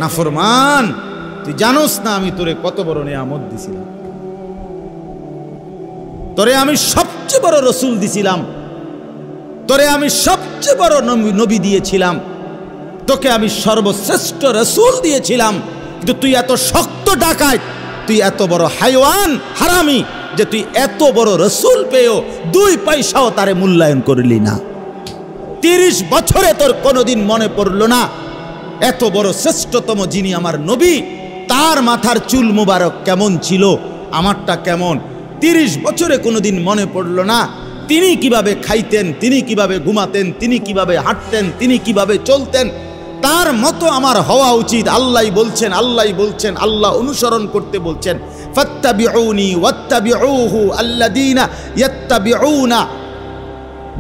নাফরমান, তুই জানোস না আমি তোরে কত বড় নিয়ামত দিছিলাম, তোরে আমি সবচেয়ে বড় রসুল দিছিলাম, তোরে আমি সবচেয়ে বড় নবী দিয়েছিলাম, তোকে আমি সর্বশ্রেষ্ঠ রসুল দিয়েছিলাম, কিন্তু তুই এত শক্ত ডাকাত, তুই এত বড় হাইওয়ান হারামি যে তুই এত বড় রসুল পেয়েও 2 পয়সাও তারে মূল্যায়ন করলি না। 30 বছরে তোর কোনোদিন মনে পড়লো না এত বড় শ্রেষ্ঠতম যিনি আমার নবী, তার মাথার চুল মুবারক কেমন ছিল, আমারটা কেমন। 30 বছরে কোনোদিন মনে পড়লো না তিনি কিভাবে খাইতেন, তিনি কিভাবে ঘুমাতেন, তিনি কিভাবে হাঁটতেন, তিনি কিভাবে চলতেন। তার মতো আমার হওয়া উচিত। আল্লাহ বলছেন, আল্লাহ অনুসরণ করতে বলছেন, ফাত্তাবিউনি ওয়াত্তাবিউহু আল্লাযীনা ইয়াত্তাবিউনা।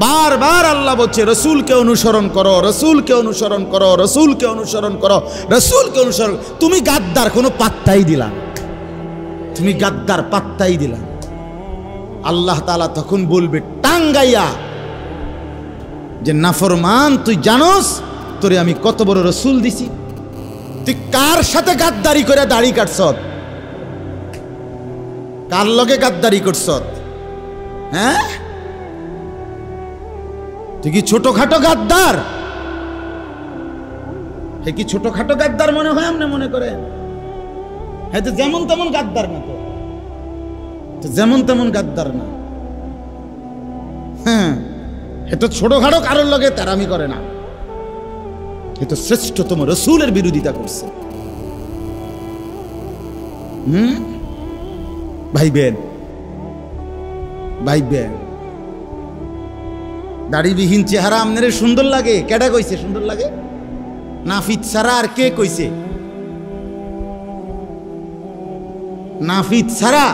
বারবার আল্লাহ বলছে রসুলকে অনুসরণ করো, রসুলকে অনুসরণ করো, রসুলকে অনুসরণ করো, রসুলকে অনুসরণ। তুমি গাদ্দার কোনো পাত্তাই দিলা, তুমি গাদ্দার পাত্তাই দিলা। আল্লাহ তাআলা তখন বলবে টাঙ্গাইয়া যে নাফরমান, তুই জানোস তোরে আমি কত বড় রসুল দিছি, তুই কার সাথে গাদ্দারি করে দাড়ি কাটছত, কার লগে গাদ্দারি করছত? হ্যাঁ, তুই কি ছোটখাটো গাদ্দার? হে কি ছোটখাটো গাদ্দার মনে হয়? আপনি মনে করেন হ্যাঁ, তো যেমন তেমন গাদ্দার না, তো যেমন তেমন গাদ্দার না। হ্যাঁ, এ তো ছোটখাটো কারোর লগে তেরামি করে না, এ তো শ্রেষ্ঠতম রসুলের বিরোধিতা করছে। ভাইবেন, ভাইবেন, দাড়িবিহীন চেহারা আপনার সুন্দর লাগে? কেডা কইছে সুন্দর লাগে? নাফিদ ছাড়া আর কে কইছে? নাফিদ ছাড়া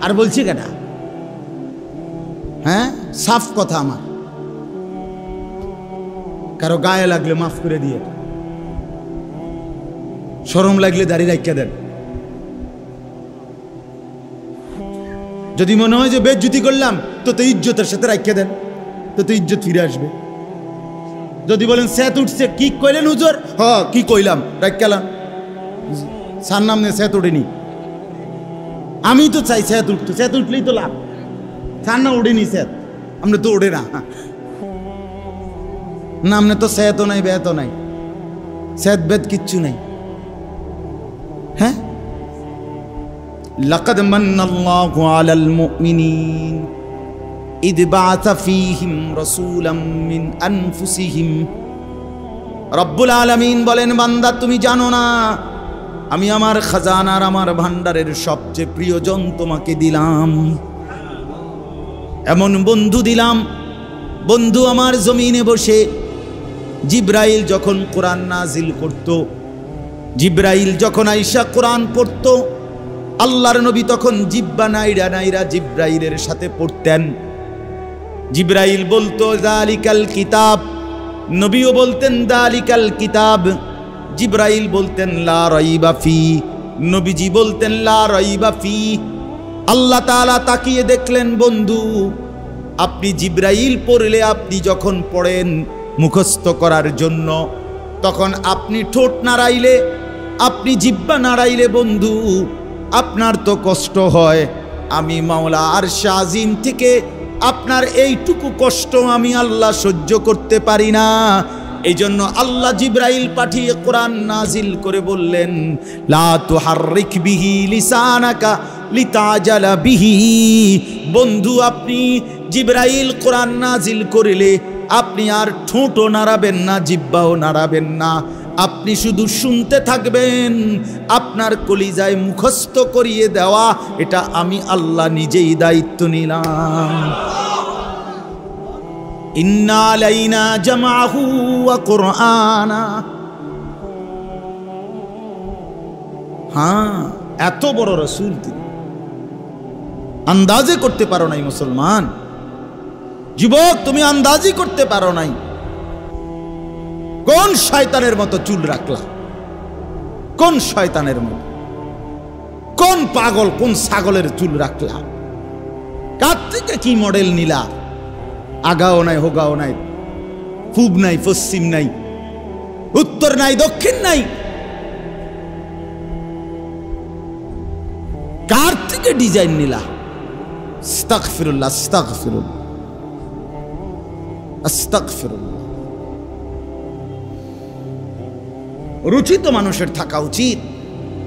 আর বলছি কেডা? হ্যাঁ, সাফ কথা আমার। কারো গায়ে লাগলে মাফ করে দিয়ে, শরম লাগলে দাড়ি রাখিয়া দেন। যদি মনে হয় যে বেজ্জতি করলাম, তো ইজ্জতের সাথে রাখিয়া দেন, তো ইজ্জত ফিরে আসবে। যদি বলেন সেত উঠছে, কি কইলেন হুজুর? হ, কি কইলাম, রাখিয়ালাম। সার নাম নিয়ে সেত উঠেনি, আমি তো চাই সেত উঠতো, সেত উঠলেই তো লাভ। সার না উঠেনি সেত, আমরা তো ওঠে না। না, আমনে তো সেতও নাই, বেতও নাই, সেত বেত কিচ্ছু নাই। হ্যাঁ, লাকাদ মান্নাল্লাহু আলাল মুমিনিন ইদ বাআসা ফীহিম রাসূলাম মিন আনফুসিহিম। রব্বুল আলামিন বলেন, বান্দা তুমি জানো না আমি আমার খাজানার, আমার ভান্ডারের সবচেয়ে প্রিয়জন তোমাকে দিলাম। এমন বন্ধু দিলাম, বন্ধু আমার জমিনে বসে জিব্রাইল যখন কোরআন নাজিল করত, জিব্রাইল যখন আইসা কোরআন পড়ত, আল্লাহর নবী তখন জিব্বা নাইরা নাইরা জিব্রাইলের সাথে পড়তেন। জিব্রাইল বলতো যালিকাল কিতাব, নবীও বলতেন যালিকাল কিতাব। জিব্রাইল বলতেন লা রাইবা ফি, নবীজি বলতেন লা রাইবা ফি। আল্লাহ তাআলা তাকিয়ে দেখলেন, বন্ধু আপনি জিব্রাইল পড়লে, আপনি যখন পড়েন মুখস্থ করার জন্য, তখন আপনি ঠোঁট নাড়াইলে, আপনি জিব্বা নাড়াইলে বন্ধু আপনার তো কষ্ট হয়। আমি মাওলা আরশ আজিম থেকে আপনার এইটুকু কষ্ট আমি আল্লাহ সহ্য করতে পারি না। এই জন্য আল্লাহ জিব্রাইল পাঠিয়ে কোরআন নাজিল করে বললেন, লা তুহাররিক বিহি লিসানাকা লিতাজালা বিহি। বন্ধু আপনি জিব্রাইল কোরআন নাজিল করিলে আপনি আর ঠোঁটও নাড়াবেন না, জিব্বাও নাড়াবেন না, আপনি শুধু শুনতে থাকবেন। আপনার কলিজায় মুখস্থ করিয়ে দেওয়া, এটা আমি আল্লাহ নিজেই দায়িত্ব নিলাম। ইন্না আলাইনা জামাহু ওয়া কুরআনা। হ্যাঁ, এত বড় রাসূল তিনি, আন্দাজে করতে পারো নাই মুসলমান। যুবক, তুমি আন্দাজই করতে পারো নাই। কোন শয়তানের মতো চুল রাখলা? কোন শয়তানের মতো, কোন পাগল, কোন ছাগলের চুল রাখলা? কার থেকে কি মডেল নিলা? আগাও নাই, হোগাও নাই, পূব নাই, পশ্চিম নাই, উত্তর নাই, দক্ষিণ নাই, থেকে ডিজাইন নিলা। আস্তাগফিরুল্লাহ, আস্তাগফিরুল্লাহ, আস্তাগফিরুল্লাহ। রুচি তো মানুষের থাকা উচিত,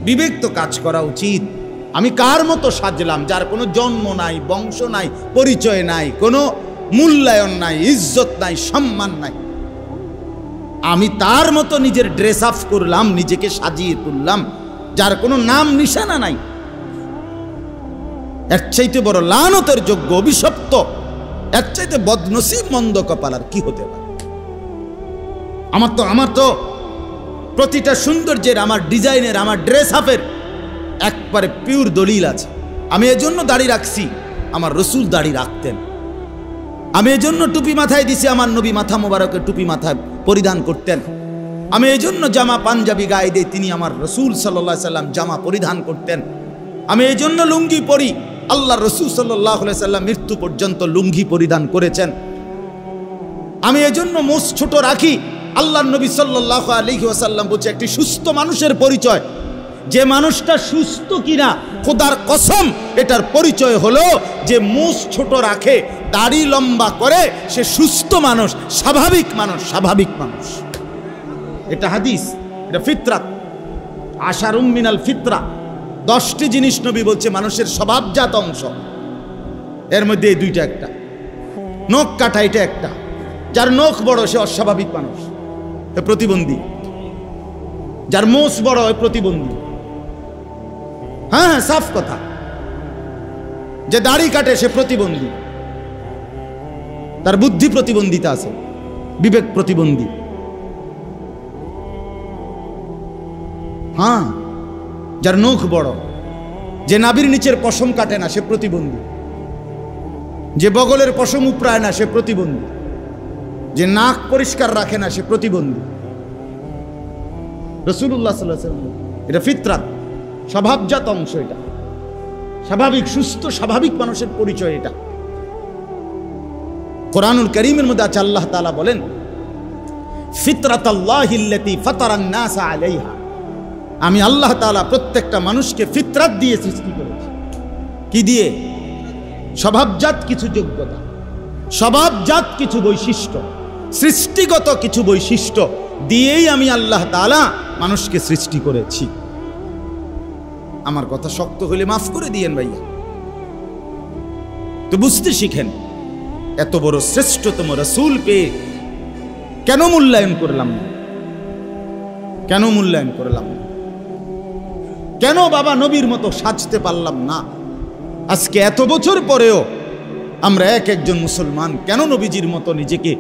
বিবেক তো কাজ করা উচিত। আমি কার মতো সাজলাম, যার কোনো জন্ম নাই, বংশ নাই, পরিচয় নাই, কোনো মূল্যায়ন নাই, ইজ্জত নাই, সম্মান নাই, আমি তার মতো নিজের ড্রেস আপ করলাম, নিজেকে সাজিয়ে তুললাম, যার কোনো নাম নিশানা নাই। এর চাইতে বড় লানতের যোগ্য, অভিশপ্ত, এর চাইতে বদনসিব, মন্দ কপাল আর কি হতে পারে? আমার তো প্রতিটা সৌন্দর্যের, আমার ডিজাইনের, আমার ড্রেস আপের একবারে পিওর দলিল আছে। আমি এজন্য দাড়ি রাখছি, আমার রসুল দাড়ি রাখতেন। আমি এজন্য টুপি মাথায় দিছি, আমার নবী মাথা মোবারকের টুপি মাথায় পরিধান করতেন। আমি এজন্য জামা পাঞ্জাবি গায়ে দিই, তিনি আমার রসুল সাল্লাল্লাহু আলাইহি সাল্লাম জামা পরিধান করতেন। আমি এজন্য লুঙ্গি পরি, আল্লাহ রসুল সাল্লাল্লাহু আলাইহি সাল্লাম মৃত্যু পর্যন্ত লুঙ্গি পরিধান করেছেন। আমি এজন্য মোষ ছোট রাখি, আল্লাহ নবী সাল্লাল্লাহু আলাইহি ওয়াসাল্লাম বলছে একটি সুস্থ মানুষের পরিচয়, যে মানুষটা সুস্থ কিনা খোদার কসম এটার পরিচয় হলো যে মোষ ছোট রাখে, দাড়ি লম্বা করে, সে সুস্থ মানুষ, স্বাভাবিক মানুষ, স্বাভাবিক মানুষ। এটা হাদিস, এটা ফিতরাত, আশারুম মিনাল ফিতরা। 10টি জিনিস নবী বলছে মানুষের স্বভাবজাত অংশ, এর মধ্যে এই দুইটা একটা। নখ কাটা এটা একটা, যার নখ বড় সে অস্বাভাবিক মানুষ, প্রতিবন্ধী। যার মোষ বড় হয় প্রতিবন্ধী। হ্যাঁ, সাফ কথা। যে দাড়ি কাটে সে প্রতিবন্ধী, তার বুদ্ধি প্রতিবন্ধিতা আছে, বিবেক প্রতিবন্ধী। হ্যাঁ, যার নখ বড়, যে নাভির নিচের পশম কাটে না সে প্রতিবন্ধী, যে বগলের পশম উপড়ায় না সে প্রতিবন্ধী, যে নাক পরিষ্কার রাখে না সে প্রতিবন্ধী। রাসূলুল্লাহ সাল্লাল্লাহু আলাইহি ওয়াসাল্লাম, এটা ফিতরাত, স্বভাবজাত অংশ। এটা স্বাভাবিক, সুস্থ, স্বাভাবিক মানুষের পরিচয়। এটা কোরআনুল কারীমের মধ্যে আছে, আল্লাহ তাআলা বলেন ফিতরাতাল্লাহিল্লাতী ফাতারান নাস আলাইহা। আমি আল্লাহ তাআলা প্রত্যেকটা মানুষকে ফিতরাত দিয়ে সৃষ্টি করেছি। কি দিয়ে? স্বভাবজাত কিছু যোগ্যতা, স্বভাবজাত কিছু বৈশিষ্ট্য, সৃষ্টিগত কিছু বৈশিষ্ট্য দিয়েই আমি আল্লাহ তাআলা মানুষকে সৃষ্টি করেছি। আমার কথা শক্ত হলে মাফ করে দিয়েন ভাইয়া, তো বুঝতে শিখেন। এত বড় শ্রেষ্ঠতম রাসূল পেয়ে কেন মূল্যায়ন করলাম না? কেন মূল্যায়ন করলাম না? কেন বাবা নবীর মতো সাজতে পারলাম না? আজকে এত বছর পরেও আমরা একজন মুসলমান কেন নবীজির মতো নিজেকে,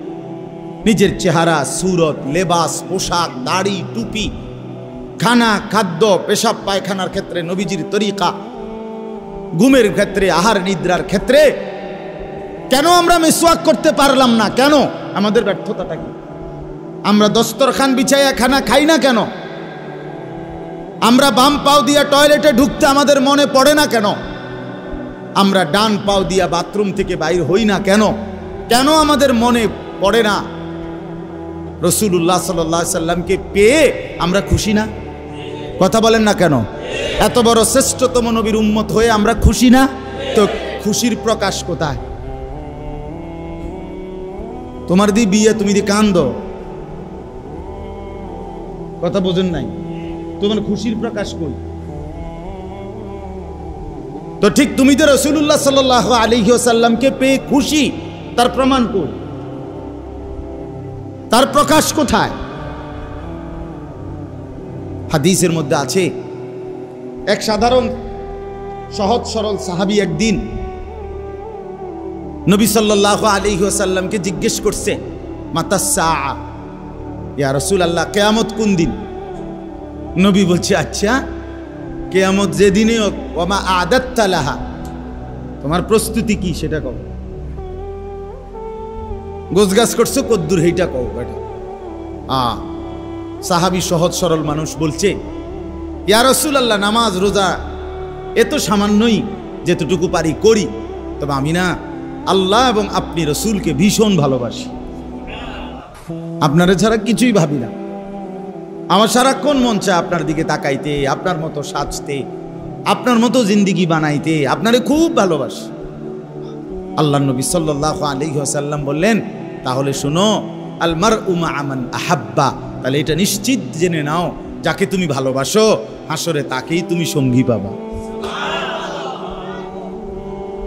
নিজের চেহারা, সুরত, লেবাস, পোশাক, দাড়ি, টুপি, খানা, খাদ্য, পেশাব পায়খানার ক্ষেত্রে নবীজির তরিকা, ঘুমের ক্ষেত্রে, আহার নিদ্রার ক্ষেত্রে কেন আমরা মিসওয়াক করতে পারলাম না? কেন? আমাদের ব্যর্থতাটা কি? আমরা দস্তরখান বিছাইয়া খানা খাই না কেন? আমরা বাম পাও দিয়া টয়লেটে ঢুকতে আমাদের মনে পড়ে না কেন? আমরা ডান পাও দিয়া বাথরুম থেকে বাইর হই না কেন? কেন আমাদের মনে পড়ে না? রাসূলুল্লাহ সাল্লাল্লাহু আলাইহি সাল্লামকে পেয়ে আমরা খুশি না? কথা বলেন না কেন? এত বড় শ্রেষ্ঠতম নবীর উম্মত হয়ে আমরা খুশি না? তো খুশির প্রকাশ কোথায়? তোমার দি বিয়ে, তুমি দি কান্দো, কথা বোঝেন নাই? তোমার খুশির প্রকাশ কই? তো ঠিক তুমি তো রাসূলুল্লাহ সাল্লাল্লাহু আলাইহি ওয়াসাল্লামকে পেয়ে খুশি, তার প্রমাণ কই? তার প্রকাশ কোথায়? হাদিসের মধ্যে আছে, এক সাধারণ সহজ সরল সাহাবী একদিন নবী সাল্লাল্লাহু আলাইহি ওয়াসাল্লামকে জিজ্ঞেস করছে, মাতাস সাআ, ইয়া রাসূলুল্লাহ, কিয়ামত কোন দিন? নবী বলছে, আচ্ছা কিয়ামত যেদিনে হোক, ওয়া মা আদাত্তা লাহা, তোমার প্রস্তুতি কি সেটা কও। গোছগাছ করছো কদ্দুর সেইটা কও। বেটা সাহাবী সহজ সরল মানুষ বলছে, ইয়া রাসূলুল্লাহ, নামাজ রোজা এত সামান্যই, যেতটুকু পারি করি, তবে আমি না আল্লাহ এবং আপনি রসুলকে ভীষণ ভালোবাসি, আপনারা ছাড়া কিছুই ভাবি না। আমার সারাক্ষণ মন চায় আপনার দিকে তাকাইতে, আপনার মতো সাজতে, আপনার মতো জিন্দিগি বানাইতে, আপনারে খুব ভালোবাসি। আল্লাহর নবী সাল্লাল্লাহু আলাইহি ওয়াসাল্লাম বললেন, তাহলে শুনো, আল মারউ মা মান আহাব্বা, তাহলে এটা নিশ্চিত জেনে নাও, যাকে তুমি ভালোবাসো হাসরে তাকেই তুমি সঙ্গী পাবা,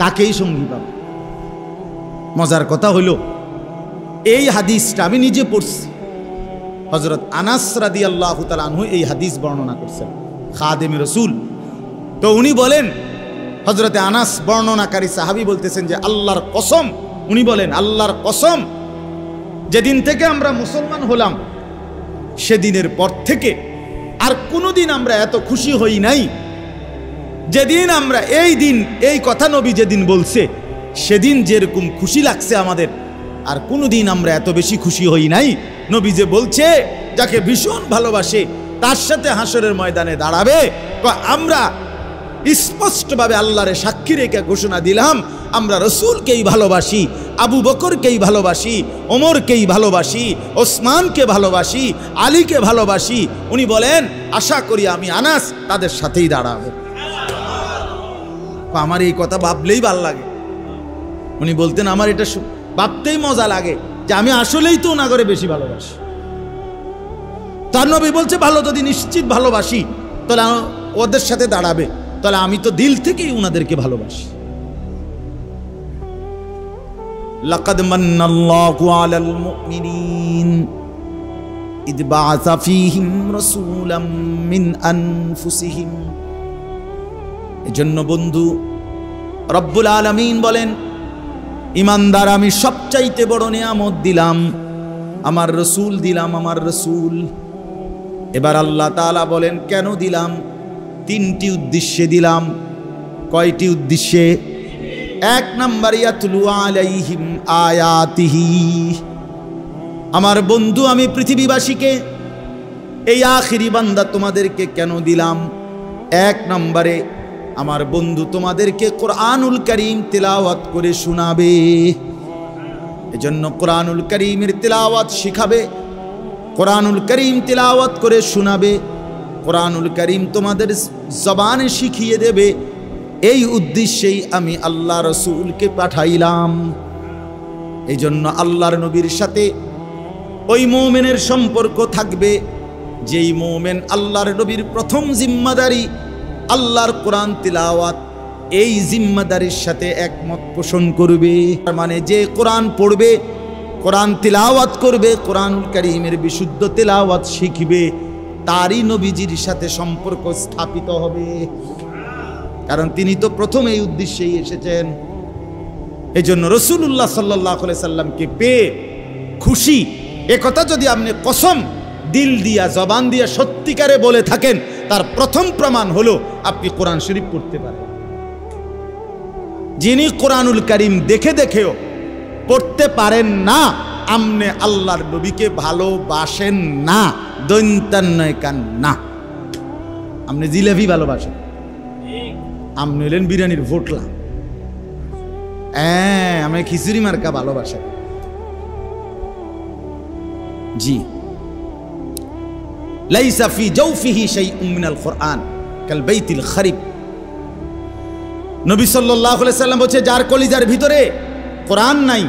তাকেই সঙ্গী পাবা। মজার কথা হলো, এই হাদিসটা আমি নিজে পড়ছি। হযরত আনাস রাদিয়াল্লাহু তাআলা আনহু এই হাদিস বর্ণনা করছেন, খাদেমে রাসূল। তো উনি বলেন, হযরতে আনাস বর্ণনাকারী সাহাবী বলতেছেন যে আল্লাহর কসম, উনি বলেন আল্লাহর কসম, যেদিন থেকে আমরা মুসলমান হলাম সেদিনের পর থেকে আর কোনোদিন আমরা এত খুশি হই নাই যেদিন আমরা এই দিন, এই কথা নবী যেদিন বলছে সেদিন যেরকম খুশি লাগছে আমাদের, আর কোনোদিন আমরা এত বেশি খুশি হই নাই। নবী যে বলছে যাকে ভীষণ ভালোবাসে তার সাথে হাসরের ময়দানে দাঁড়াবে, আমরা স্পষ্টভাবে আল্লাহরে সাক্ষী রেখে ঘোষণা দিলাম আমরা রসুলকেই ভালোবাসি, আবু বকরকেই ভালোবাসি, ওমরকেই ভালোবাসি, ওসমানকে ভালোবাসি, আলীকে ভালোবাসি। উনি বলেন আশা করি আমি আনাস তাদের সাথেই দাঁড়াবো। আমার এই কথা ভাবলেই ভাল লাগে। উনি বলতেন আমার এটা ভাবতেই মজা লাগে যে আমি আসলেই তো ওনাগরে বেশি ভালোবাসি। তার নবী বলছে ভালো যদি নিশ্চিত ভালোবাসি তাহলে ওদের সাথে দাঁড়াবে, তাহলে আমি তো দিল থেকেই ওনাদেরকে ভালোবাসি। লাকাদ মান্নাল্লাহু আলাল মুমিনিন ইদ বাআসা ফীহিম রাসূলাম মিন আনফুসিহিম। এজন্য বন্ধু রব্বুল আলামিন বলেন, ইমানদার আমি সবচাইতে বড় নিয়ামত দিলাম, আমার রসুল দিলাম, আমার রসুল। এবার আল্লাহ তাআলা বলেন কেন দিলাম? তিনটি উদ্দেশ্যে দিলাম। কয়টি উদ্দেশ্যে? এক নাম্বার, ইয়াতলু আলাইহিম আয়াতিহি। আমার বন্ধু আমি পৃথিবীবাসীকে, এই আখিরি বান্দা তোমাদেরকে কেন দিলাম? এক নম্বরে আমার বন্ধু তোমাদেরকে কোরআনুল কারীম তিলাওয়াত করে শোনাবে। এজন্য কোরআনুল কারীমের তিলাওয়াত শিখাবে, কোরআনুল কারীম তিলাওয়াত করে শোনাবে, কোরআনুল কারীম তোমাদের জবানে শিখিয়ে দেবে। এই উদ্দেশ্যেই আমি আল্লাহ রসুলকে পাঠাইলাম। এই জন্য আল্লাহর নবীর সাথে ওই মুমিনের সম্পর্ক থাকবে যেই মুমিন আল্লাহর নবীর প্রথম জিম্মাদারি আল্লাহর কোরআন তিলাওয়াত, এই জিম্মাদারির সাথে একমত পোষণ করবে। মানে যে কোরআন পড়বে, কোরআন তিলাওয়াত করবে, কোরআনুল কারীমের বিশুদ্ধ তিলাওয়াত শিখবে, তারই নবীজির সাথে সম্পর্ক স্থাপিত হবে, কারণ তিনি তো প্রথম এই উদ্দেশ্যেই এসেছেন। এই জন্য রাসূলুল্লাহ সাল্লাল্লাহু আলাইহি সাল্লামকে পেয়ে খুশি, এ কথা যদি আপনি কসম দিল দিয়া জবান দিয়া সত্যিকারে বলে থাকেন, তার প্রথম প্রমাণ হলো আপনি কোরআন শরীফ পড়তে পারেন। যিনি কোরআনুল কারীম দেখে দেখেও পড়তে পারেন না, আমনে আল্লাহর নবীকে ভালোবাসেন না, দৈন্তান্নয় কান না। আপনি জিলাপি ভালোবাসেন, আপনি হলেন বিরিয়ানির ভোটলা, আমি খিচুড়ি মার্কা ভালোবাসেন। জি, লাইসা ফি জাওফিহি শাইউম মিনাল কুরআন কাল বাইতিল খারিব। নবী সাল্লাল্লাহু আলাইহি সাল্লাম বলেছে যার কলিজার ভিতরে কোরআন নাই,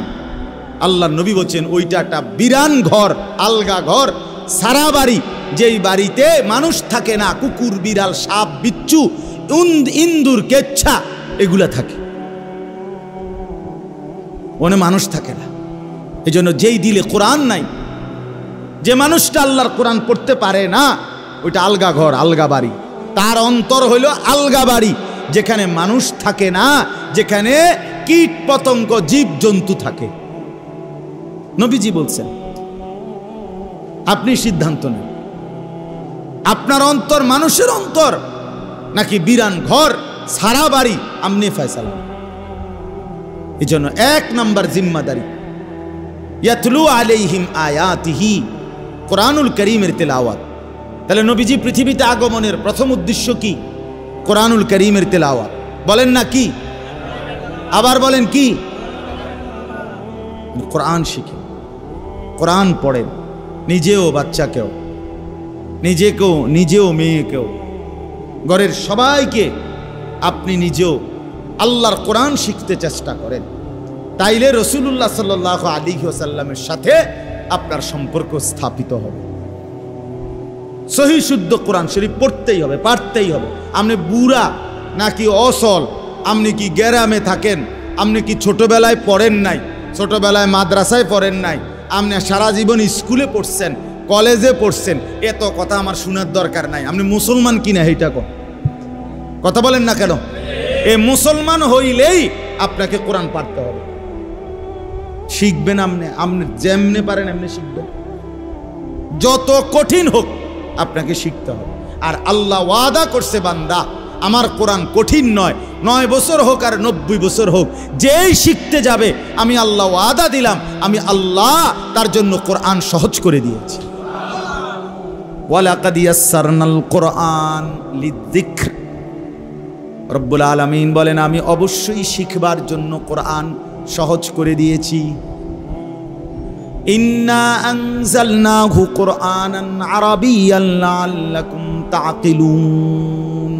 আল্লাহর নবী বলেন ওইটা একটা বিরান ঘর, আলগা ঘর, সারা বাড়ি, যেই বাড়িতে মানুষ থাকে না, কুকুর বিড়াল সাপ বিচ্ছু ইন্দুর কেচ্ছা এগুলা থাকে, ওনে মানুষ থাকে না। এই জন্য যেই দিলে কোরআন নাই, যে মানুষটা আল্লাহর কোরআন পড়তে পারে না, ওইটা আলগা ঘর, আলগা বাড়ি। তার অন্তর হইল আলগা বাড়ি, যেখানে মানুষ থাকে না, যেখানে কীট পতঙ্গ জীব জন্তু থাকে। নবীজি বলছেন আপনি সিদ্ধান্ত নেন, আপনার অন্তর মানুষের অন্তর নাকি বিরান ঘর সারা বাড়ি, আপনি ফয়সালা। এই জন্য এক নাম্বার জিম্মাদারি ইয়াতলু আলাইহিম আয়াতিহি, কোরআনুল কারীমের তেলাওয়াত। তাহলে নবীজি পৃথিবীতে আগমনের প্রথম উদ্দেশ্য কি? কোরআনুল কারীমের তেলাওয়াত। বলেন না কি? আবার বলেন কি? কোরআন শিখে, কোরআন পড়েন, নিজেও বাচ্চাকেও, নিজেও মেয়েকেও, ঘরের সবাইকে আপনি নিজেও আল্লাহর কোরআন শিখতে চেষ্টা করেন, তাইলে রাসূলুল্লাহ সাল্লাল্লাহু আলাইহি ওয়াসাল্লামের সাথে আপনার সম্পর্ক স্থাপিত হবে। সহি শুদ্ধ কোরআন শরীফ পড়তেই হবে, পারতেই হবে। আপনি বুড়া নাকি অসল, আপনি কি গ্রামে থাকেন, আপনি কি ছোটবেলায় পড়েন নাই, ছোটবেলায় মাদ্রাসায় পড়েন নাই, আপনি সারা জীবন স্কুলে পড়ছেন, কলেজে পড়ছেন, এত কথা আমার শোনার দরকার নাই। আপনি মুসলমান কিনা এইটা কথা বলেন না কেন? এ মুসলমান হইলেই আপনাকে কোরআন পড়তে হবে। শিখবেন আপনি যেমনে পারেন এমনি শিখবেন, যত কঠিন হোক আপনাকে শিখতে হবে। আর আল্লাহ ওয়াদা করছে, বান্দা আমার কোরআন কঠিন নয়, 9 বছর হোক আর 90 বছর হোক, যেই শিখতে যাবে আমি আল্লাহ ওয়াদা দিলাম, আমি আল্লাহ তার জন্য কোরআন সহজ করে দিয়েছি। ওয়ালাকাদ ইয়াসসারনাল কোরআন লিযিকর, রব্বুল আলামিন বলেন আমি অবশ্যই শিখবার জন্য কোরআন সহজ করে দিয়েছি। ইন্না আনজালনাহু কুরআনান আরাবিয়্যান লাআল্লাকুম তাআকিলুন।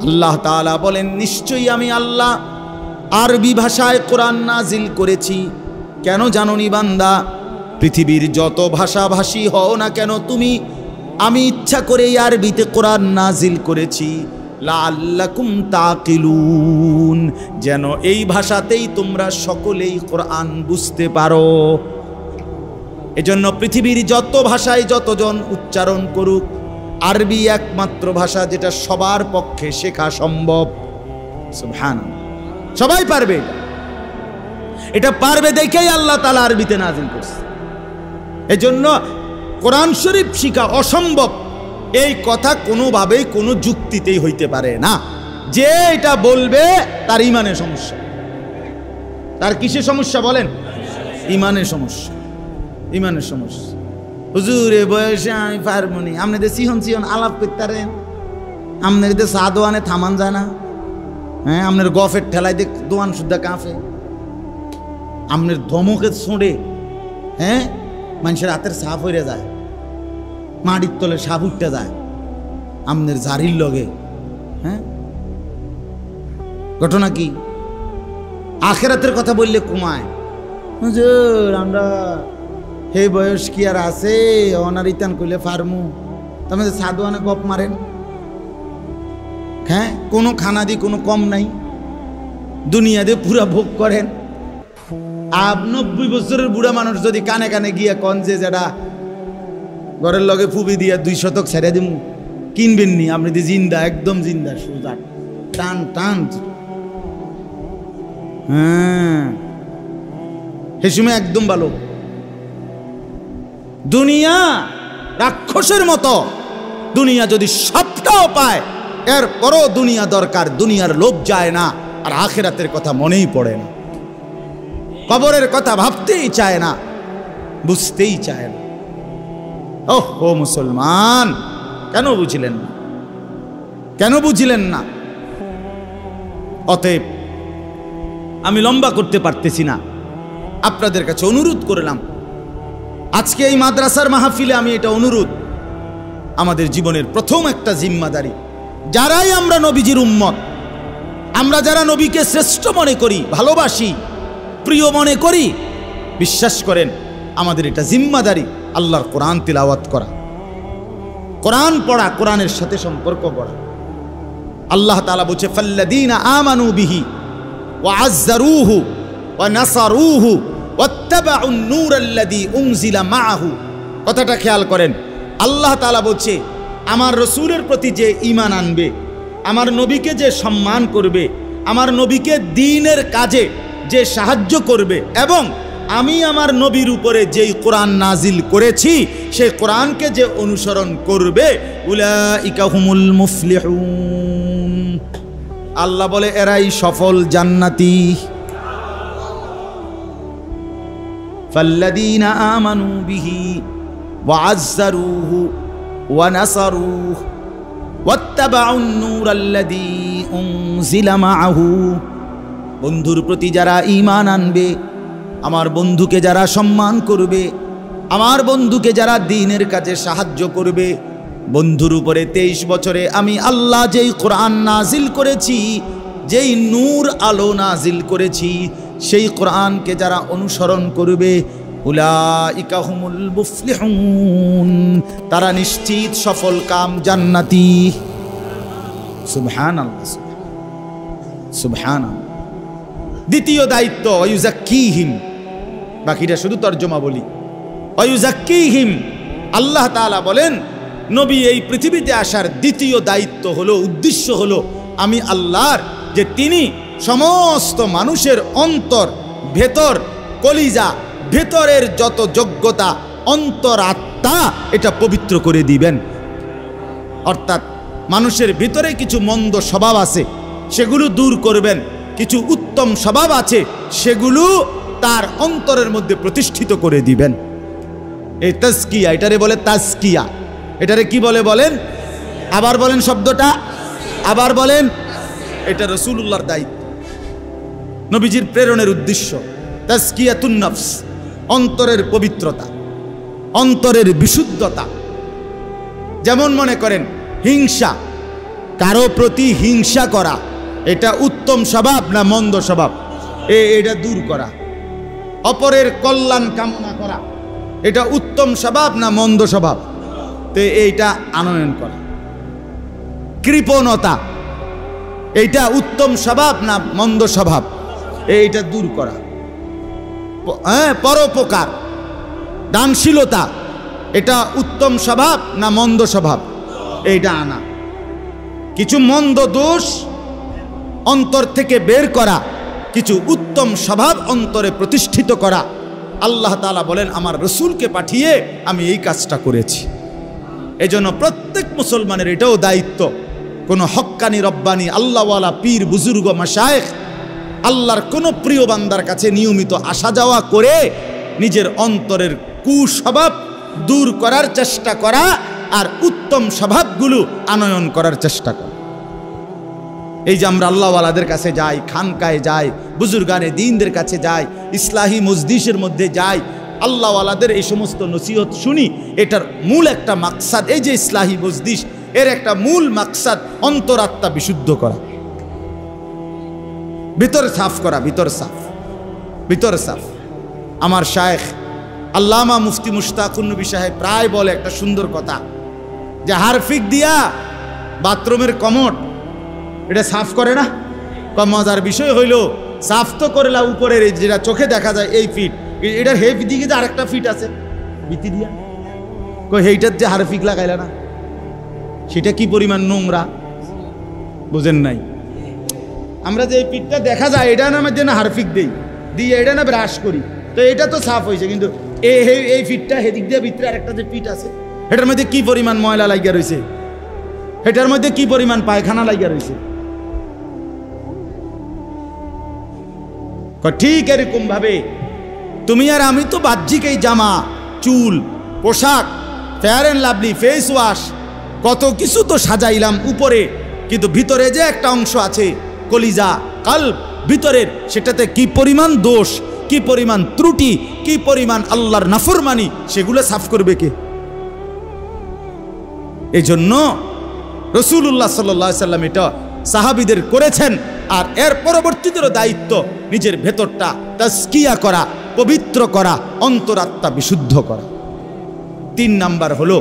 আল্লাহ তাআলা বলেন নিশ্চয়ই আমি আল্লাহ আরবি ভাষায় কোরআন নাজিল করেছি। কেন জানোনি বান্দা? পৃথিবীর যত ভাষাভাষী হও না কেন তুমি, আমি ইচ্ছা করে আরবিতে কোরআন নাজিল করেছি, লাআল্লাকুম তাআকিলুন, যেন এই ভাষাতেই তোমরা সকলেই কোরআন বুঝতে পারো। এজন্য পৃথিবীর যত ভাষায় যতজন উচ্চারণ করুক, আরবি একমাত্র ভাষা যেটা সবার পক্ষে শেখা সম্ভব। সুবহানাল্লাহ, সবাই পারবে, এটা পারবে দেখেই আল্লাহ তাআলা আরবিতে নাজিল করছে। এজন্য কোরআন শরীফ শিখা অসম্ভব এই কথা কোনোভাবেই কোনো যুক্তিতেই হইতে পারে না। যে এটা বলবে তার ইমানের সমস্যা। তার কিসের সমস্যা বলেন? ইমানের সমস্যা, ইমানের সমস্যা। হুজুর এ বয়সে আমি পারবনি, আপনাদের সিহন সিহন আলাপ করতারেন, আপনাদের চা দোয়ানে থামান যায় না, হ্যাঁ আপনার গফের ঠেলায় দেখ দোয়ান সুদ্ধা কাঁপে, আপনার ধমকে ছোঁড়ে, হ্যাঁ মানুষের হাতের সাফ হয়ে যায়, মাটির তলে সাপ উঠতে যায় আপনার জারির লগে। হ্যাঁ ঘটনা কি? আখেরাতের কথা বললে কমায়, হুজুর আমরা হে বয়স কি আর আছে অনারিতান কইলে ফার্মু, তুমি সাদওয়ানে গপ মারেন। হ্যাঁ কোনো খানা দিয়ে কোনো কম নাই, দুনিয়া দিয়ে পুরা ভোগ করেন। 90 বছরের বুড়া মানুষ যদি কানে কানে গিয়া কন যে যেটা ঘরের লগে ফুবি দিয়া 2 শতক ছেড়ে দিমু, কিনবেন নি? আপনি তো জিন্দা, একদম জিন্দা, সোজা টান টান। হ্যাঁ সে সময় একদম ভালো। দুনিয়া রাক্ষসের মতো, দুনিয়া যদি সবটাও পায় এরপরও দুনিয়া দরকার, দুনিয়ার লোভ যায় না, আর আখিরাতের কথা মনেই পড়ে না, কবরের কথা ভাবতেই চায় না, বুঝতেই চায় না। ওহো মুসলমান, কেন বুঝলেন না? কেন বুঝলেন না? অতএব আমি লম্বা করতে পারতেছি না, আপনাদের কাছে অনুরোধ করলাম আজকে এই মাদ্রাসার মাহফিলে আমি এটা অনুরোধ, আমাদের জীবনের প্রথম একটা জিম্মাদারি, যারাই আমরা নবীজির উম্মত, আমরা যারা নবীকে শ্রেষ্ঠ মনে করি, ভালোবাসি, প্রিয় মনে করি, বিশ্বাস করেন আমাদের এটা জিম্মাদারি আল্লাহর কোরআন তিলাওয়াত করা, কোরআন পড়া, কোরআনের সাথে সম্পর্ক করা। আল্লাহ তাআলা বলছে ফাল্লাযীনা আমানু বিহি ওয়া আযযারুহু ওয়া নাসারুহু ওয়াত্তাবাউন নূরাল্লাযী উনজিলা মাআহু। কথাটা খেয়াল করেন, আল্লাহ তাআলা বলছে আমার রাসূলের প্রতি যে ঈমান আনবে, আমার নবীকে যে সম্মান করবে, আমার নবীকে দ্বীনের কাজে যে সাহায্য করবে, এবং আমি আমার নবীর উপরে যেই কোরআন নাজিল করেছি সেই কোরআনকে যে অনুসরণ করবে, উলাইকা হুমুল মুফলিহুন। আল্লাহ বলে এরাই সফল জান্নাতি। ফাল্লাযীনা আমানু বিহি ওয়া আযযারুহু ওয়া নাসারুহু ওয়াত্তাবাউন নূরাল্লাযী উনজিলা মাআহু। বন্ধুর প্রতি যারা ঈমান আনবে, আমার বন্ধুকে যারা সম্মান করবে, আমার বন্ধুকে যারা দ্বীনের কাজে সাহায্য করবে, বন্ধুর উপরে 23 বছরে আমি আল্লাহ যেই কোরআন নাজিল করেছি, যেই নূর আলো নাজিল করেছি, সেই কোরআনকে যারা অনুসরণ করবে উলাইকা হুমুল মুফলিহুন, তারা নিশ্চিত সফল কাম জান্নাতি। সুবহানাল্লাহ, সুবহানাল্লাহ। দ্বিতীয় দায়িত্ব ওয়ায়ুযাক্কিহিম, বাকিটা শুধু তর্জমা বলি। ওয়ায়ুযাক্কিহিম, আল্লাহ তাআলা বলেন নবী এই পৃথিবীতে আসার দ্বিতীয় দায়িত্ব হলো, উদ্দেশ্য হলো আমি আল্লাহর যে তিনি সমস্ত মানুষের অন্তর, ভেতর, কলিজা, ভেতরের যত যোগ্যতা, অন্তরাত্মা, এটা পবিত্র করে দিবেন। অর্থাৎ মানুষের ভিতরে কিছু মন্দ স্বভাব আছে, সেগুলো দূর করবেন। কিছু উত্তম স্বভাব আছে, সেগুলো তার অন্তরের মধ্যে প্রতিষ্ঠিত করে দিবেন। এই তাজকিয়া, এটারে বলে তাজকিয়া। এটারে কি বলে বলেন? আবার বলেন শব্দটা, আবার বলেন। এটা রাসূলুল্লাহর দায়িত্ব, নবীজির প্রেরণের উদ্দেশ্য। তাজকিয়াতুন নফস, অন্তরের পবিত্রতা, অন্তরের বিশুদ্ধতা। যেমন মনে করেন হিংসা, কারো প্রতি হিংসা করা, এটা উত্তম স্বভাব না মন্দ স্বভাব? এটা দূর করা। অপরের কল্যাণ কামনা করা, এটা উত্তম স্বভাব না মন্দ স্বভাব? তো এইটা আনয়ন করা। কৃপণতা, এইটা উত্তম স্বভাব না মন্দ স্বভাব? এইটা দূর করা। পরোপকার, দানশীলতা, এটা উত্তম স্বভাব না মন্দ স্বভাব? এইটা আনা। কিছু মন্দ দোষ অন্তর থেকে বের করা, কিছু উত্তম স্বভাব অন্তরে প্রতিষ্ঠিত করা। আল্লাহ তাআলা বলেন আমার রসুলকে পাঠিয়ে আমি এই কাজটা করেছি। এজন্য প্রত্যেক মুসলমানের এটাও দায়িত্ব, কোনো হক্কানি রব্বানি আল্লাহওয়ালা পীর বুজুর্গ মাশায়েখ, আল্লাহর কোনো প্রিয় বান্দার কাছে নিয়মিত আসা যাওয়া করে নিজের অন্তরের কুস্বভাব দূর করার চেষ্টা করা আর উত্তম স্বভাবগুলো আনয়ন করার চেষ্টা করা। এই যে আমরা আল্লাহওয়ালাদের কাছে যাই, খানকায় যাই, বুজুর্গানে দ্বীনদের কাছে যাই, ইসলাহি মজলিসের মধ্যে যাই, আল্লাহওয়ালাদের এই সমস্ত নসিহত শুনি, এটার মূল একটা মাকসাদ, এই যে ইসলাহি মজলিস, এর একটা মূল মাকসাদ অন্তরাত্মা বিশুদ্ধ করা, ভিতর সাফ করা, ভিতর সাফ, ভিতর সাফ। আমার শায়েখ আল্লামা মুফতি মুশতাকুন নবী সাহেব প্রায় বলে একটা সুন্দর কথা, যে হারফিক দিয়া বাথরুমের কমোড এটা সাফ করে না? মজার বিষয় হইল সাফ তো করলা উপরের যেটা চোখে দেখা যায় এই ফিট, এটার হেফ দিকে যে আরেকটা ফিট আছে ভিত্তি দিয়া, সেইটার যে হারফিক লাগাইলা না, সেটা কি পরিমাণ নোংরা বুঝেন নাই? আমরা যে এই পিঠটা দেখা যায় এটা না আমার জন্য হারফিক দেই দিয়ে এটা না ব্রাশ করি, তো এটা তো সাফ হয়েছে, কিন্তু এই ফিটটা হেদিক দিয়ে ভিতরে আরেকটা যে ফিট আছে, এটার মধ্যে কি পরিমাণ ময়লা লাগিয়া রয়েছে, এটার মধ্যে কি পরিমাণ পায়খানা লাগিয়া রয়েছে। ঠিক এরকম ভাবে তুমি আর আমি তো বাহ্যিক এই জামা, চুল, পোশাক, fair and lovely, face wash, কত কিছু তো সাজাইলাম উপরে, কিন্তু ভিতরে যে একটা অংশ আছে কলিজা, কলব, ভিতরের, সেটাতে কি পরিমাণ দোষ, কি পরিমাণ ত্রুটি, কি পরিমাণ আল্লাহর নাফরমানি, সেগুলো সাফ করবে কে? এই জন্য রাসূলুল্লাহ সাল্লাল্লাহু আলাইহি সাল্লাম এটা সাহাবীদের করেছেন, আর এর পরবর্তীদেরও দায়িত্ব নিজের ভেতরটা তাজকিয়া করা, পবিত্র করা, অন্তরাত্মা বিশুদ্ধ করা। 3 নাম্বার হলো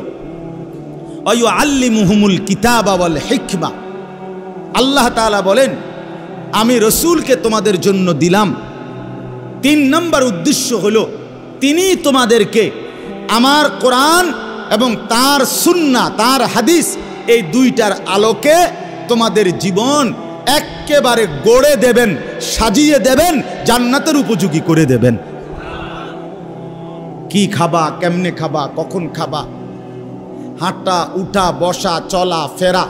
আল্লিমুহুমুল কিতাবা ওয়াল হিকমা। আল্লাহ তাআলা বলেন আমি রসুলকে তোমাদের জন্য দিলাম। 3 নম্বর উদ্দেশ্য হলো তিনি তোমাদেরকে আমার কোরআন এবং তার সুন্নাহ, তার হাদিস, এই দুইটার আলোকে তোমাদের জীবন একেবারে গড়ে দেবেন, সাজিয়ে দেবেন, জান্নাতের উপযোগী করে দেবেন। কি খাবা, কেমনে খাবা, কখন খাবা, হাঁটা উঠা, বসা, চলা ফেরা,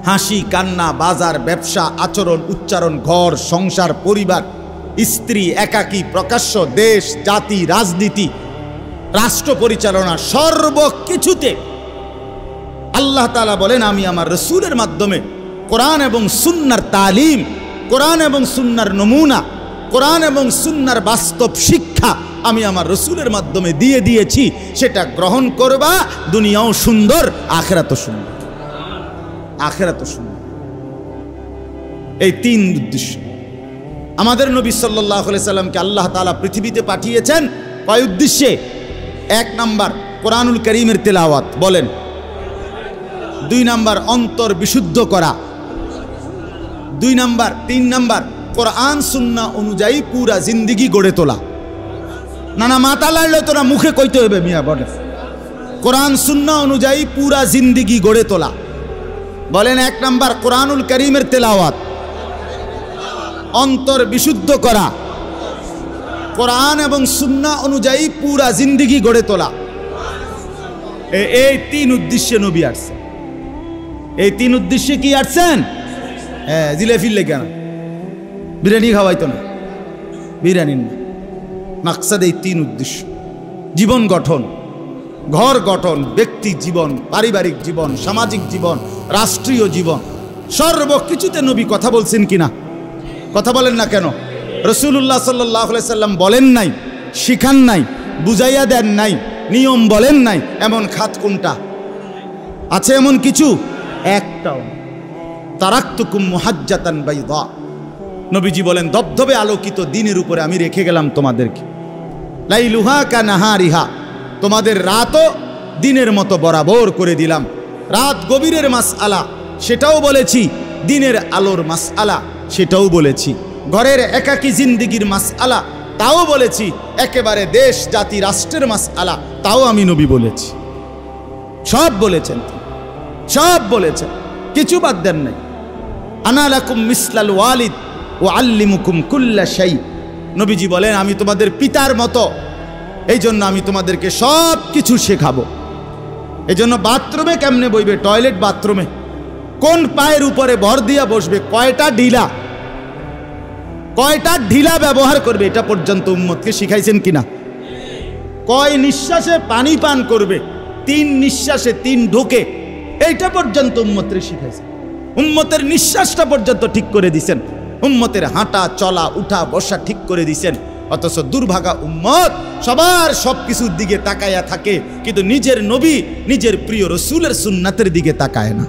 হাসি কান্না, বাজার ব্যবসা, আচরণ উচ্চারণ, ঘর সংসার, পরিবার, স্ত্রী, একাকী, প্রকাশ্য, দেশ জাতি, রাজনীতি, রাষ্ট্র পরিচালনা, সর্বকিছুতে আল্লাহ তাআলা বলেন আমি আমার রসুলের মাধ্যমে কোরআন এবং সুন্নাহর তালিম, কোরআন এবং সুন্নাহর নমুনা, কোরআন এবং সুন্নাহর বাস্তব শিক্ষা আমি আমার রসুলের মাধ্যমে দিয়ে দিয়েছি, সেটা গ্রহণ করবা। দুনিয়াও সুন্দর, আখিরাতও সুন্দর, আখিরাতও সুন্দর। এই তিন উদ্দেশ্য। আমাদের নবী সাল্লাল্লাহু আলাইহি সাল্লামকে আল্লাহ তাআলা পৃথিবীতে পাঠিয়েছেন কয় উদ্দেশ্যে? 1 নাম্বার কোরআনুল কারীমের তেলাওয়াত, বলেন। 2 নাম্বার অন্তর বিশুদ্ধ করা। 2 নাম্বার 3 নাম্বার কোরআন সুন্নাহ অনুযায়ী পুরা জিন্দেগি গড়ে তোলা। না মাথা লাড়লে তোরা মুখে কইতে হবে মিয়া, বলে কোরআন সুন্নাহ অনুযায়ী পুরা জিন্দেগি গড়ে তোলা। বলেন 1 নাম্বার কোরআনুল কারীমের তেলাওয়াত, অন্তর বিশুদ্ধ করা, কোরআন এবং সুন্নাহ অনুযায়ী পুরা জিন্দেগি গড়ে তোলা। এই 3 উদ্দেশ্যে নবী আসছেন। এই 3 উদ্দেশ্যে কি আসছেন? হ্যাঁ, জিলেফির লেগে না, বিরিয়ানি খাওয়াইতো না, বিরিয়ানি না, মাকসাদ এই 3 উদ্দেশ্য। জীবন গঠন, ঘর গঠন, ব্যক্তি জীবন, পারিবারিক জীবন, সামাজিক জীবন, রাষ্ট্রীয় জীবন, সর্বকিছুতে নবী কথা বলছেন কিনা? কথা বলেন না কেন? রাসূলুল্লাহ সাল্লাল্লাহু আলাইহি সাল্লাম বলেন নাই, শিখান নাই, বুঝাইয়া দেন নাই, নিয়ম বলেন নাই, এমন খাত কোনটা আছে? এমন কিছু একটাও। তারাকতুকুম মুহাজ্জাতান বাইদা, নবীজি বলেন ধবধবে আলোকিত দিনের উপরে আমি রেখে গেলাম তোমাদেরকে। লাইলুহা কানাহারিহা, তোমাদের রাতও দিনের মতো বরাবর করে দিলাম। রাত গভীরের মাসআলা সেটাও বলেছি, দিনের আলোর মাসআলা সেটাও বলেছি, ঘরের একাকী জিন্দেগির মাসআলা তাও বলেছি, একেবারে দেশ জাতি রাষ্ট্রের মাসআলা তাও আমি নবী বলেছি। সব বলেছেন, সব বলেছেন, কিছু বাদ দেন নাই। আনা লাকুম মিসলাল ওয়ালিদ ওয়া আল্লিমুকুম কুল্লা শাই, নবীজি বলেন আমি তোমাদের পিতার মতো, এই জন্য আমি তোমাদেরকে সব কিছু শেখাবো। এই জন্য বাথরুমে কেমনে বইবে, টয়লেট বাথরুমে কোন পায়ের উপরে ভর দিয়া বসবে, কয়টা ঢিলা ব্যবহার করবে, এটা পর্যন্ত উম্মতকে শিখাইছেন কিনা? কয় নিঃশ্বাসে পানি পান করবে, 3 নিঃশ্বাসে 3 ঢোকে, এইটা পর্যন্ত উম্মতকে শিখাইছেন। উম্মতের নিঃশ্বাসটা পর্যন্ত ঠিক করে দিছেন, উম্মতের হাঁটা চলা উঠা বসা ঠিক করে দিছেন। অথচ দুর্ভাগা উম্মত সবার সবকিছুর দিকে তাকায়া থাকে, কিন্তু নিজের নবী, নিজের প্রিয় রসুলের সুন্নাতের দিকে তাকায় না।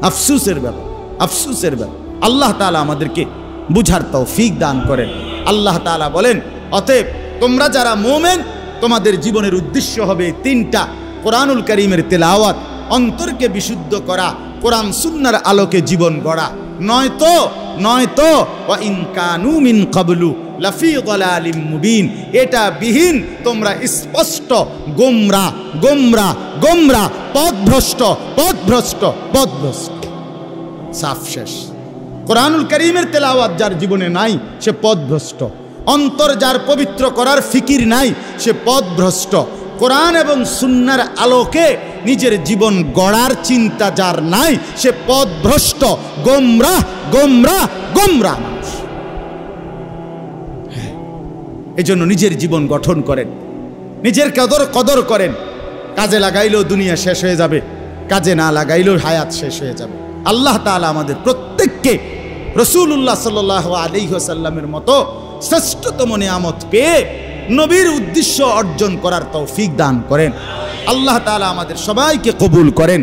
আফসোসের ব্যাপার, আফসোসের ব্যাপার। আল্লাহ তাআলা আমাদেরকে বুঝার তৌফিক দান করেন। আল্লাহ তাআলা বলেন, অতএব তোমরা যারা মুমিন, তোমাদের জীবনের উদ্দেশ্য হবে 3টা: কোরআনুল কারীমের তেলাওয়াত, অন্তরকে বিশুদ্ধ করা, কোরআন সুন্নাহর আলোকে জীবন গড়া। নয়তো ওয়া ইন কানু মিন ক্বাবলু লাফি যালালিম মুবিন, এটা বিহীন তোমরা স্পষ্ট গোমরা, পথভ্রষ্ট। সাফ শেষ। কোরআনুল কারীমের তেলাওয়াত যার জীবনে নাই সে পথভ্রষ্ট। অন্তর যার পবিত্র করার ফিকির নাই সে পথভ্রষ্ট। কোরআন এবং সুন্নাহর আলোকে নিজের জীবন গড়ার চিন্তা যার নাই সে পথভ্রষ্ট, গোমরা মানুষ। এই জন্য নিজের জীবন গঠন করেন, নিজের কদর করেন। কাজে লাগাইলেও দুনিয়া শেষ হয়ে যাবে, কাজে না লাগাইলেও হায়াত শেষ হয়ে যাবে। আল্লাহ তাআলা আমাদের প্রত্যেককে রাসূলুল্লাহ সাল্লাল্লাহু আলাইহি ওয়াসাল্লামের মতো শ্রেষ্ঠতম নিয়ামত পেয়ে নবীর উদ্দেশ্য অর্জন করার তৌফিক দান করেন। আল্লাহ তাআলা আমাদের সবাইকে কবুল করেন।